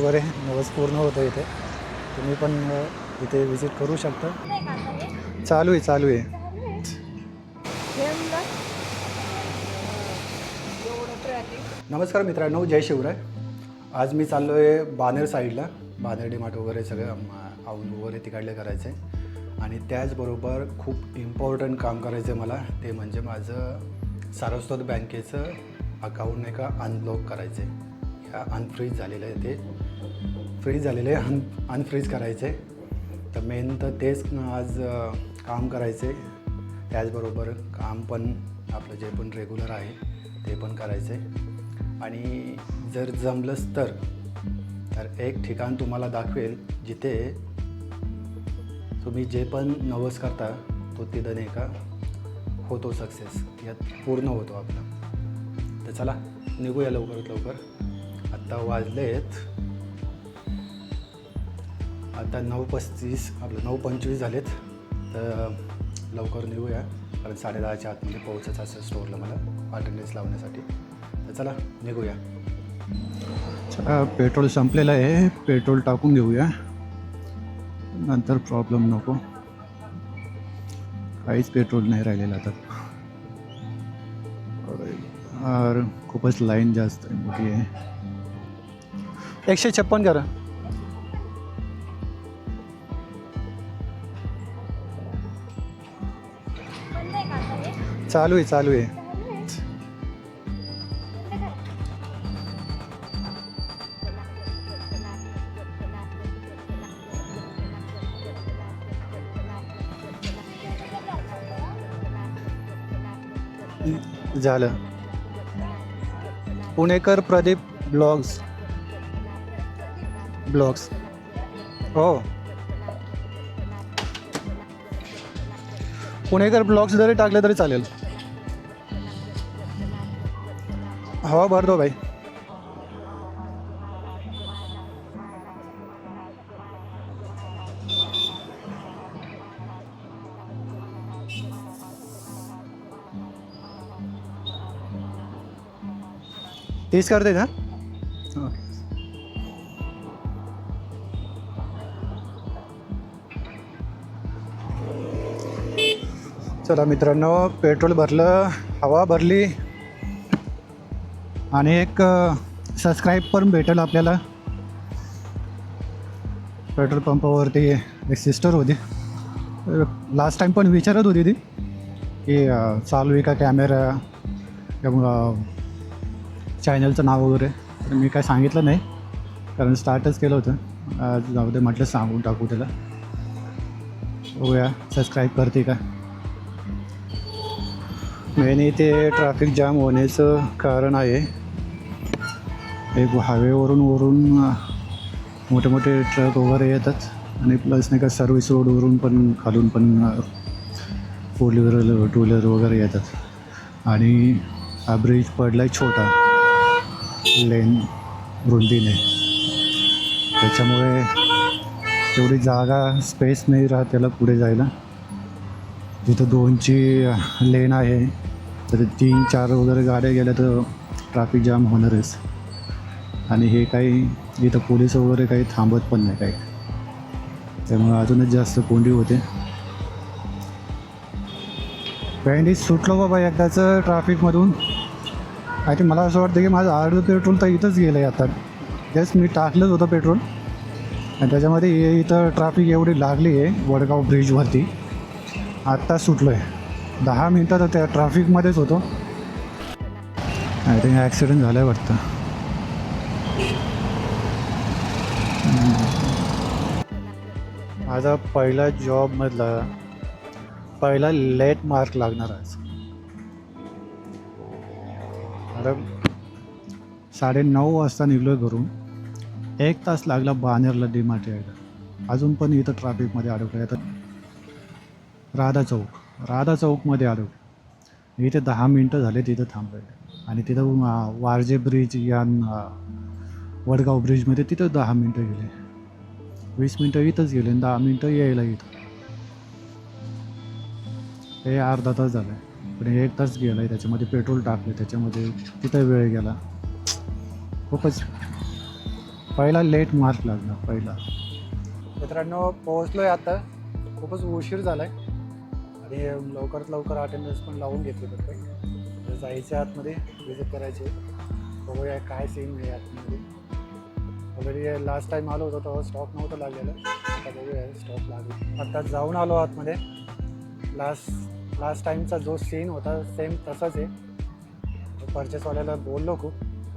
वगैरे नवस पूर्ण होतं इथे. तुम्ही पण इथे विजिट करू शकता. चालू आहे. नमस्कार मित्रांनो, जय शिवराय. आज मी चाललो आहे बानेर साईडला. बानेर डीमार्ट वगैरे सगळं आऊन वगैरे तिकडले करायचं आहे. आणि त्याचबरोबर खूप इम्पॉर्टंट काम करायचं आहे मला. ते म्हणजे माझं सारस्वत बँकेचं अकाउंट नाही का अनब्लॉक करायचं आहे. अनफ्रीज झालेलं आहे, ते फ्रीज झालेलं आहे, अनफ्रीज करायचं आहे. तर मेन तर तेच आज काम करायचं आहे. त्याचबरोबर काम पण आपलं जे पण रेग्युलर आहे ते पण करायचं आहे. आणि जर जमलंच तर एक ठिकाण तुम्हाला दाखवेल जिथे तुम्ही जे पण नवस करता तो तिथं नाही का होतो सक्सेस, यात पूर्ण होतो आपला. तर चला निघूया लवकरात लवकर. आत्ता वाजलेत आता 9:35, आपलं 9:25 झालेत. तर लवकर निघूया, कारण 10:30च्या आतमध्ये पोहोचायचं असं स्टोअरला मला अटेंडन्स लावण्यासाठी. तर चला निघूया. पेट्रोल संपलेलं आहे, पेट्रोल टाकून घेऊया, नंतर प्रॉब्लेम नको. काहीच पेट्रोल नाही राहिलेलं आता. और खूपच लाईन जास्त मोठी आहे. 156 करा. चालू आहे. झालं. पुणेकर प्रदीप ब्लॉग्स हो, पुणेकर ब्लॉग्स जरी टाकले तरी चालेल. हो, भर दो भाई. तीस करते ना. चला मित्रांनो, पेट्रोल भरलं, हवा भरली आणि एक सबस्क्राईब पण भेटेल आपल्याला. पेट्रोल पंपावरती एक सिस्टर होती, लास्ट टाईम पण विचारत होती ती की चालू आहे का कॅमेरा किंवा चॅनलचं नाव वगैरे. तर मी काय सांगितलं नाही, कारण स्टार्टच केलं होतं. आज जाऊ दे म्हटलं, सांगून टाकू त्याला. बघूया सबस्क्राईब करते का. मेन इथे ट्रॅफिक जाम होण्याचं कारण आहे, एक हायवेवरून मोठे मोठे ट्रक वगैरे येतात आणि प्लस नाही का सर्व्हिस रोडवरून पण खालून पण 4 व्हीलर 2 व्हीलर वगैरे येतात. आणि हा ब्रिज पडला आहे छोटा लेन रुंदीने, त्याच्यामुळे तेवढी जागा स्पेस नाही राहत त्याला पुढे जायला. जिथं 2ची लेन आहे तर 3-4 वगैरे गाड्या गेल्या तर ट्रॅफिक जाम होणारच. आणि हे काही इथं पोलीस वगैरे काही थांबत पण नाही काही, त्यामुळे अजूनच जास्त कोंडी होते. पॅन्डी सुटलो बाबा एकदाचं ट्रॅफिकमधून. आणि मला असं वाटतं की माझं अर्धं पेट्रोल तर इथंच गेलं आहे आता. जस्ट मी टाकलंच होतं पेट्रोल आणि त्याच्यामध्ये इथं ट्रॅफिक एवढी लागली आहे वडगाव ब्रिजवरती. आत्ता सुटलो आहे, 10 मिनटात त्या ट्रॅफिकमध्येच होतो. आय थिंक ॲक्सिडेंट झालं आहे वाटतं. माझा पहिला जॉबमधला पहिला लेट मार्क लागणार आज. आता 9:30 वाजता निघलो आहे घरून, 1 तास लागला बानेरला डीमार्ट यायला. अजून पण इथं ट्रॅफिकमध्ये अडकलो आहे. आता राधा चौकमध्ये आलो. इथे 10 मिनटं झाले तिथं थांबले. आणि तिथं वारजे ब्रिज या वडगाव ब्रिजमध्ये तिथं 10 मिनटं गेले. 20 मिनटं इथंच गेले आणि 10 मिनटं यायला इथं. हे अर्धा तास झाला आहे, पण 1 तास गेला आहे. त्याच्यामध्ये पेट्रोल टाकले, त्याच्यामध्ये तिथं वेळ गेला. खूपच पहिला लेट मार्क लागला पहिला. मित्रांनो पोहोचलो आहे आता, खूपच उशीर झाला आहे आणि लवकरात लवकर अटेंडन्स पण लावून घेतली तर जायचं आतमध्ये विजिट करायची. बघूया काय सीन आहे आतमध्ये. ऑलरेडी लास्ट टाईम आलो होतो तेव्हा स्टॉक नव्हतं लागलेलं, आता बघूया स्टॉक लागेल. आता जाऊन आलो आतमध्ये. लास्ट टाईमचा जो सीन होता सेम तसाच आहे. परचेसवाल्याला बोललो खूप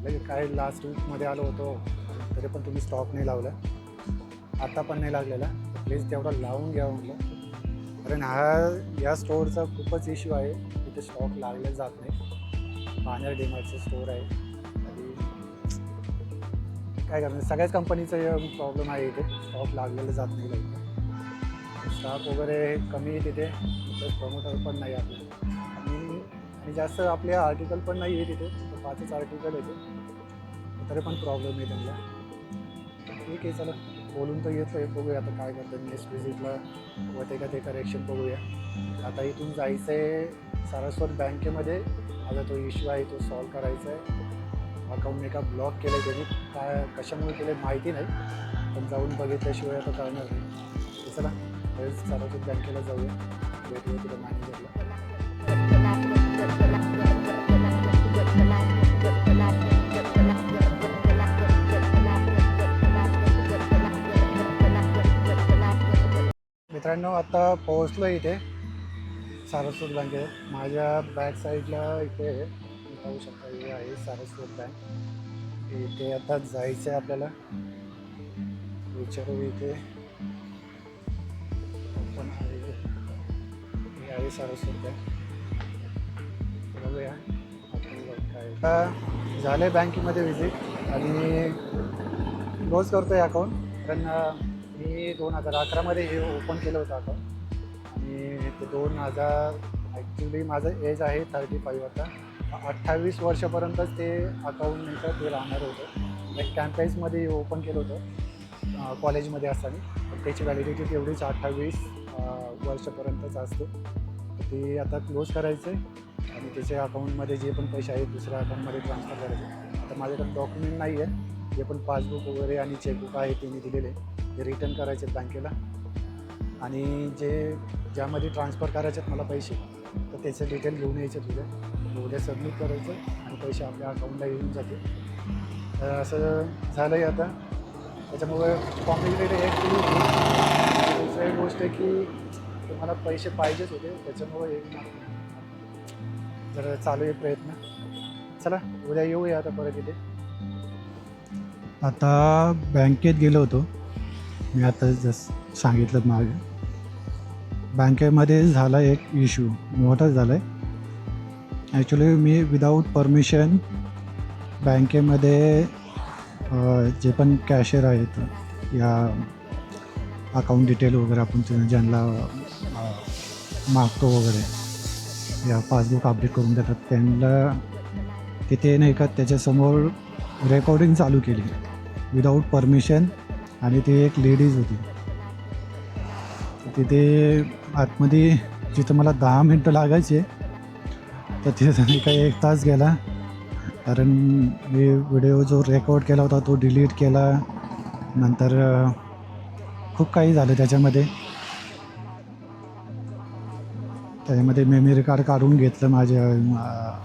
की काय लास्ट वीकमध्ये आलो होतो तरी पण तुम्ही स्टॉक नाही लावला, आता पण नाही लागलेला, प्लीज तेवढं लावून घ्या म्हटलं. कारण या स्टोअरचा खूपच इश्यू आहे, तिथे स्टॉक लागले जात नाही. बाणेर डीमार्टचं स्टोअर आहे आणि काय करणार, सगळ्याच कंपनीचं प्रॉब्लेम आहे इथे, स्टॉक लागलेलं जात नाही लवकर. स्टॉक वगैरे कमी आहे तिथे, प्लस प्रमोटर पण नाही आपल्याला आणि जास्त आपले आर्टिकल पण नाही आहे तिथे, 5च आर्टिकल येते तरी पण प्रॉब्लेम आहे त्यांना. ठीक आहे चला, बोलून तर येतो आहे, बघूया आता काय करतात. नेक्स्ट विजिटला होते का ते करेक्शन बघूया. आता इथून जायचं आहे सारस्वत बँकेमध्ये. माझा तो इश्यू आहे तो सॉल्व करायचा आहे. अकाउंट एका ब्लॉक केलं आहे त्यांनी, काय कशामुळे केलं माहिती नाही, पण जाऊन बघितल्याशिवाय आता कळणार नाही. चला सारस्वत बँकेला जाऊया, भेटूया तिला मॅनेजरला. मित्रांनो आता पोहोचलो इथे सारस्वत बँकेत. माझ्या बॅक साईडला इथे पाहू शकता, हे आहे सारस्वत बँक. इथे आता जायचं आहे आपल्याला. विचारू इथे पण आहे, हे आहे सारस्वत बँक. बघूया काय. आता झाले बँकेमध्ये व्हिजिट आणि क्लोज करतो आहे अकाउंट. कारण मी 2011मध्ये हे ओपन केलं होतं अकाउंट आणि ते 2000 ॲक्च्युली माझं एज आहे 35 आता. 28 वर्षापर्यंतच ते अकाउंट नंतर ते राहणार होतं. एक कॅम्पसमध्ये ओपन केलं होतं कॉलेजमध्ये असताना, त्याची व्हॅलिडिटी तेवढीच 28 वर्षापर्यंतच असते. ते आता क्लोज करायचं आहे आणि त्याच्या अकाउंटमध्ये जे पण पैसे आहेत दुसऱ्या अकाउंटमध्ये ट्रान्सफर करायचे. आता माझ्याकडे डॉक्युमेंट नाही आहे, जे पण पासबुक वगैरे आणि चेकबुक आहे ते मी दिलेले, ते रिटर्न करायचे बँकेला. आणि ज्यामध्ये ट्रान्सफर करायचे आहेत मला पैसे, तर त्याचे डिटेल घेऊन यायचे उद्या सबमिट करायचं आणि पैसे आपल्या अकाउंटला येऊन जाते. तर असं झालं आहे आता. त्याच्यामुळे कॉम्प्लिकेटेड एक दुसरी गोष्ट आहे की तुम्हाला पैसे पाहिजेच होते, त्याच्यामुळे एक जर चालू आहे प्रयत्न. चला उद्या येऊया आता परत इथे. आता बँकेत गेलो होतो मी, आता जसं सांगितलं मागे. बँकेमध्ये झाला एक इश्यू मोठा झाला आहे. ॲक्च्युली मी विदाऊट परमिशन बँकेमध्ये जे पण कॅशियर आहेत या अकाउंट डिटेल वगैरे आपण ज्यांना मागतो वगैरे, या पासबुक अपडेट करून देतात त्यांना, तिथे नाही का त्याच्यासमोर रेकॉर्डिंग चालू केली विदाऊट परमिशन. आणि ती एक लेडीज होती. तिथे आतमध्ये जिथं मला 10 मिनटं लागायचे तर तिथे नाही का 1 तास गेला. कारण मी व्हिडिओ जो रेकॉर्ड केला होता तो डिलीट केला. नंतर खूप काही झालं त्याच्यामध्ये. मेमरी कार्ड काढून घेतलं माझ्या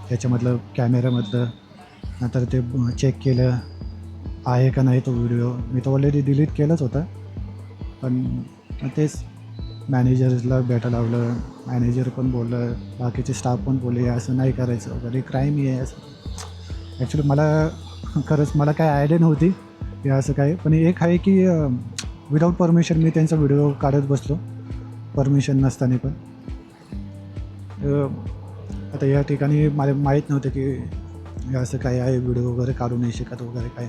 त्याच्यामधलं कॅमेऱ्यामधलं. नंतर ते चेक केलं आहे का नाही तो व्हिडिओ. मी तो ऑलरेडी डिलीट केलंच होतं, पण तेच मॅनेजरला भेटायला लावलं. मॅनेजर पण बोललं, बाकीचे स्टाफ पण बोलले असं नाही करायचं वगैरे, क्राईम आहे असं. ॲक्च्युली मला काय आयडिया नव्हती की असं काय. पण एक आहे की विदाऊट परमिशन मी त्यांचा व्हिडिओ काढत बसलो परमिशन नसताना पण. आता या ठिकाणी मला माहीत नव्हतं की असं काय आहे, व्हिडिओ वगैरे काढू नाही शकत वगैरे काय.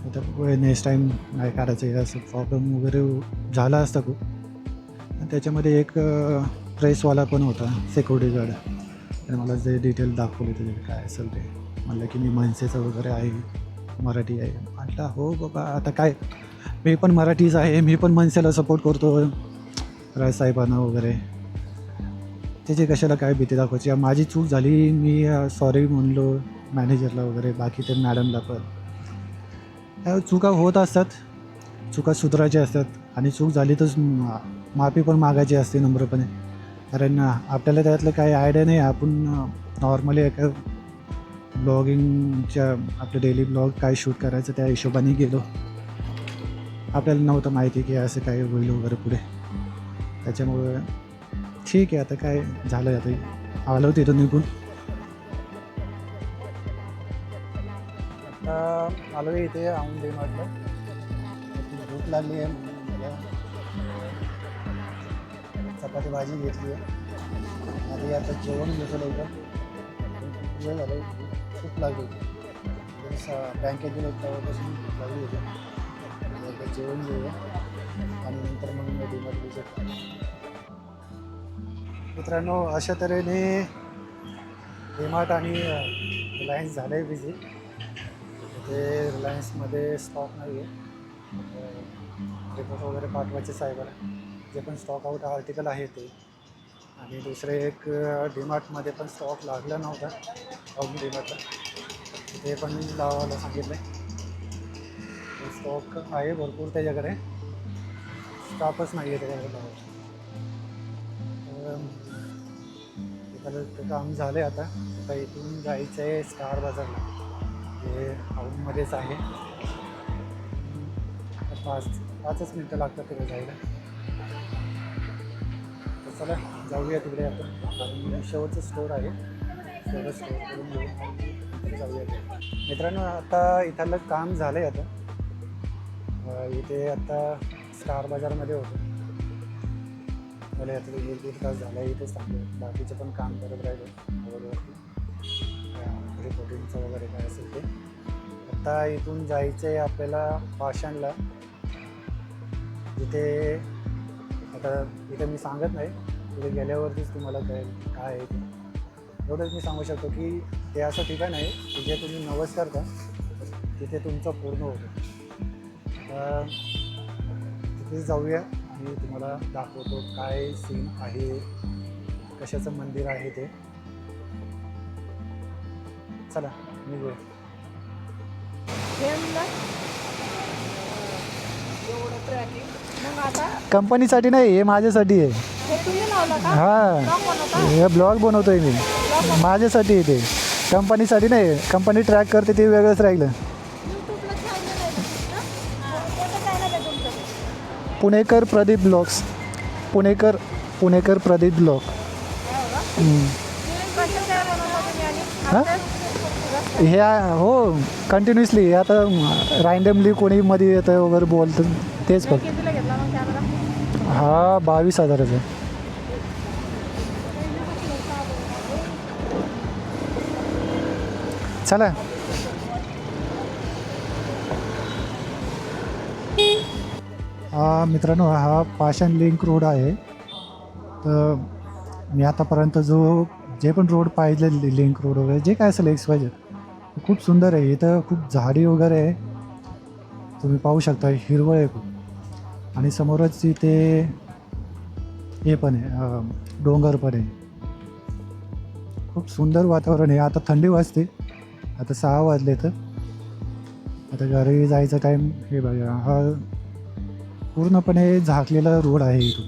आता नेक्स्ट टाईम नाही काढायचं आहे असं प्रॉब्लेम वगैरे झाला असता खूप. त्याच्यामध्ये एक प्रेसवाला पण होता, सिक्युरिटी गार्ड. आणि मला जे डिटेल दाखवले त्याचे काय असेल ते, म्हणलं की मी मनसेचं वगैरे आहे, मराठी आहे. म्हटलं हो बाबा, आता काय मी पण मराठीच आहे, मी पण मनसेला सपोर्ट करतो राजसाहेबांना वगैरे. त्याची कशाला काय भीती दाखवायची. माझी चूक झाली, मी सॉरी म्हणलो मॅनेजरला वगैरे, बाकी ते मॅडमला पण. त्या चुका होत असतात, चुका सुधारायच्या असतात आणि चूक झाली तर माफी पण मागायची असते नम्रपणे. कारण आपल्याला त्यातलं काही आयडिया नाही. आपण नॉर्मली एका ब्लॉगिंगच्या आपलं डेली ब्लॉग काय शूट करायचं त्या हिशोबाने गेलो. आपल्याला नव्हतं माहिती की असं काय होईल वगैरे पुढे. त्याच्यामुळं ठीक आहे, आता काय झालं, आता आलो तिथं निघून. आता आलो आहे इथे औंध डीमार्टला. भूक लागली आहे मला. चपाती भाजी घेतली आहे आणि आता जेवण घेतलं लवकर. वेळ झालं, खूप लागली होती. बँकेत गेलो तेव्हापासून भूक लागली होती. आता जेवण घेऊया आणि नंतर मग मी डीमार्ट विजिट. मित्रांनो, अशा तऱ्हेने डीमार्ट आणि रिलायन्स झालं आहे बिझी. ते रिलायन्समध्ये स्टॉक नाही आहे, रिपोर्ट वगैरे पाठवायचे साहेबाला. जे पण स्टॉक आउट आर्टिकल आहे ते. आणि दुसरे एक डीमार्टमध्ये पण स्टॉक लागला नव्हता औंध डीमार्टला, ते पण लावायला सांगितलं आहे. स्टॉक आहे भरपूर त्याच्याकडे, स्टॉकच नाही आहे त्याच्याकडे लावायचं. त्याला ते काम झालं आहे. आता इथून जायचं आहे स्टार बाजारला, हे औंधमध्येच आहे. 5च मिनटं लागतात तिकडे जायला. तर चला जाऊया तिकडे आपण. आणि शेवटचं स्टोर आहे, तेवढं स्टोर करून घेऊन जाऊया. मित्रांनो, आता इथलं काम झालं आहे. आता इथे आता स्टार बाजारमध्ये होतं. मला आता 1-1.5 तास झाला इथेच थांबलो. बाकीचे पण काम करत राहिलो वरवरती, रिपोर्टिंगचं वगैरे काय असेल ते. आता इथून जायचं आहे आपल्याला पाषाणला. जिथे आता इथे मी सांगत नाही, तिथे गेल्यावरतीच तुम्हाला कळेल काय आहे ते. एवढंच मी सांगू शकतो की ते असं ठिकाण आहे की जे तुम्ही नवस करता तिथे तुमचं पूर्ण होतं. तिथे जाऊया आणि तुम्हाला दाखवतो काय सीन आहे, कशाचं मंदिर आहे ते. चला निघूया. कंपनीसाठी नाही, हे माझ्यासाठी आहे. हां, हे ब्लॉग बनवतोय मी, माझ्यासाठी आहे ते, कंपनीसाठी नाही. कंपनी ट्रॅक करते ते वेगळंच राहिलं. पुणेकर प्रदीप ब्लॉग्स, पुणेकर प्रदीप ब्लॉग. हां, हे हो कंटिन्युअसली. आता रँडमली कोणी मध्ये येतं वगैरे बोलतं तेच फक्त. हा 22,000 आहे. चला मित्रांनो, हा पाषाण लिंक रोड आहे. तर मी आतापर्यंत जे पण रोड पाहिले, लिंक रोड वगैरे जे काय असेल XYZ, खूप सुंदर आहे. इथं खूप झाडी वगैरे आहे, तुम्ही पाहू शकता, हिरवळ आहे खूप. आणि समोरच इथे हे पण आहे, डोंगर पण आहे. खूप सुंदर वातावरण आहे. आता थंडी वाजते, आता 6 वाजले. तर आता घरी जायचा टाईम. हे बघा, हा पूर्णपणे झाकलेला रोड आहे. इथून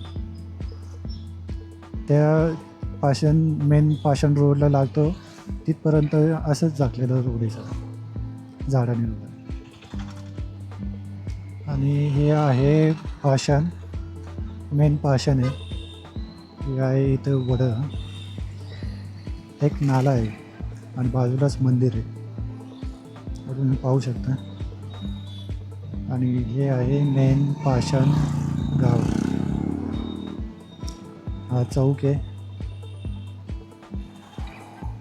त्या मेन पाषाण रोडला लागतो तिथपर्यंत असंच झाकलेलं रोड आहे सगळं झाडाने वगैरे. आणि हे आहे पाषाण, मेन पाषाण आहे. हे आहे इथं वडं, एक नाला आहे आणि बाजूलाच मंदिर आहे, तुम्ही पाहू शकता. आणि हे आहे मेन पाषाण गाव. हा चौक आहे.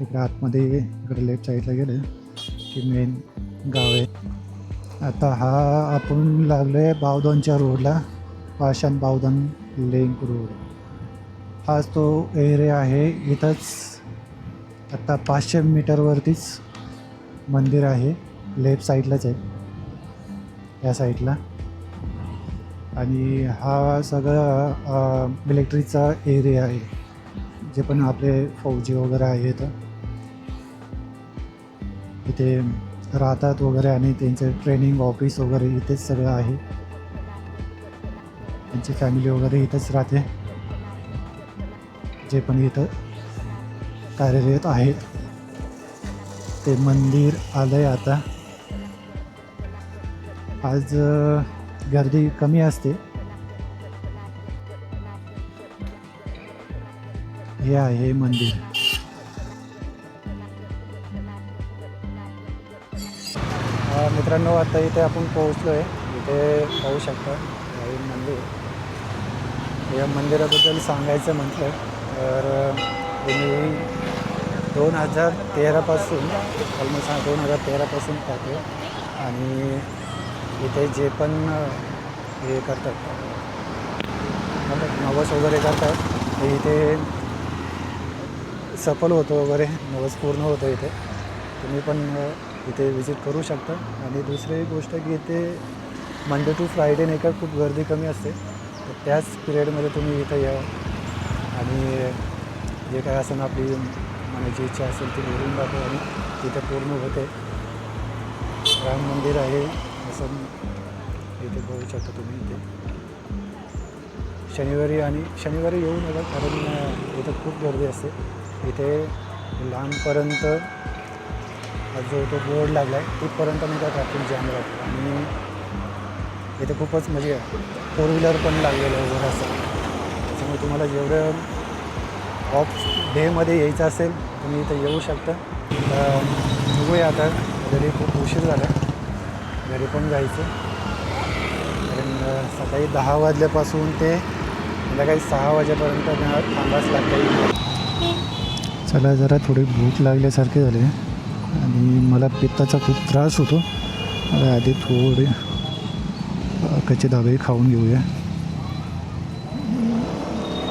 इकडे आतमध्ये, इकडे लेफ्ट साईडला गेलं की मेन गाव आहे. आता हा आपण लागलो आहे बावधनच्या रोडला, पाषाण बावधन लिंक रोड. हाच तो एरिया आहे. इथंच आता 500 मीटरवरतीच मंदिर आहे, लेफ्ट साईडलाच आहे, या साईडला. आणि हा सगळा मिलिटरीचा एरिया आहे. जे पण आपले फौजी वगैरे आहेत इथे राहतात वगैरे आणि त्यांचं ट्रेनिंग ऑफिस वगैरे इथेच सगळं आहे. त्यांची फॅमिली वगैरे इथंच राहते, जे पण इथं कार्यरत आहेत. ते मंदिर आलंय आता. आज गर्दी कमी असते. हे आहे मंदिर. मित्रांनो, आता इथे आपण पोहोचलो आहे. इथे पाहू शकता हे मंदिर. या मंदिराबद्दल सांगायचं म्हटलं तर मी 2013पासून ऑलमोस्ट 2013पासून पाहतो. आणि इथे जे पण हे करतात नवस वगैरे करतात ते इथे सफल होतं वगैरे, नवस पूर्ण होतं इथे. तुम्ही पण इथे विजिट करू शकता. आणि दुसरी गोष्ट की इथे मंडे टू फ्रायडे नाही का खूप गर्दी कमी असते, तर त्याच पिरियडमध्ये तुम्ही इथं या आणि जे काय असेल आपली मनाची इच्छा असेल ती बोलून जातो आणि तिथे पूर्ण होते. राम मंदिर आहे असं इथे बघू शकता तुम्ही. इथे शनिवारी येऊ नका, कारण इथं खूप गर्दी असते. इथे लांबपर्यंत जो तो बोर्ड लागला आहे तिथपर्यंत नाही का ट्रॅफिक जॅम राहतो. आणि इथे खूपच म्हणजे 4 व्हीलर पण लागलेलं आहे वगैरे असं. त्याच्यामुळे तुम्हाला जेवढं ऑफ डेमध्ये यायचं असेल तुम्ही इथं येऊ शकता. बघूया, आता घरी खूप उशीर झाला, घरी पण जायचं. कारण सकाळी 10 वाजल्यापासून ते संध्याकाळी 6 वाजेपर्यंत थांबाच लागतं. चला, जरा थोडी भूक लागल्यासारखे झाले आणि मला पित्ताचा खूप त्रास होतो. मला आधी थोडे कच्चे दाबे खाऊन घेऊया,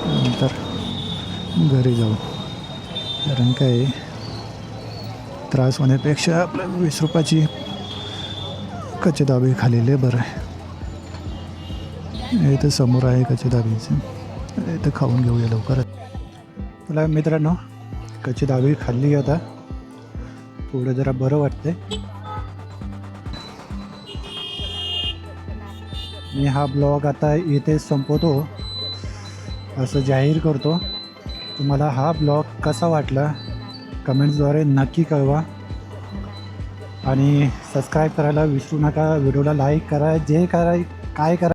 नंतर घरी जाऊ. कारण काय त्रास होण्यापेक्षा आपल्या 20 रुपयाची कच्चे दाबे खाल्लेले बरं आहे. इथं समोर आहे कच्चे दाबेचं, इथं खाऊन घेऊया लवकरच. तुला मित्रांनो, कच्ची दाबे खाल्ली आता, थोडं जरा बरं वाटतंय. मी हा ब्लॉग आता इथे संपवतो असं जाहीर करतो. तुम्हाला हा ब्लॉग कसा वाटला कमेंट्सद्वारे नक्की कळवा. आणि सबस्क्राईब करायला विसरू नका. व्हिडिओला लाईक करा, जे करा काय करा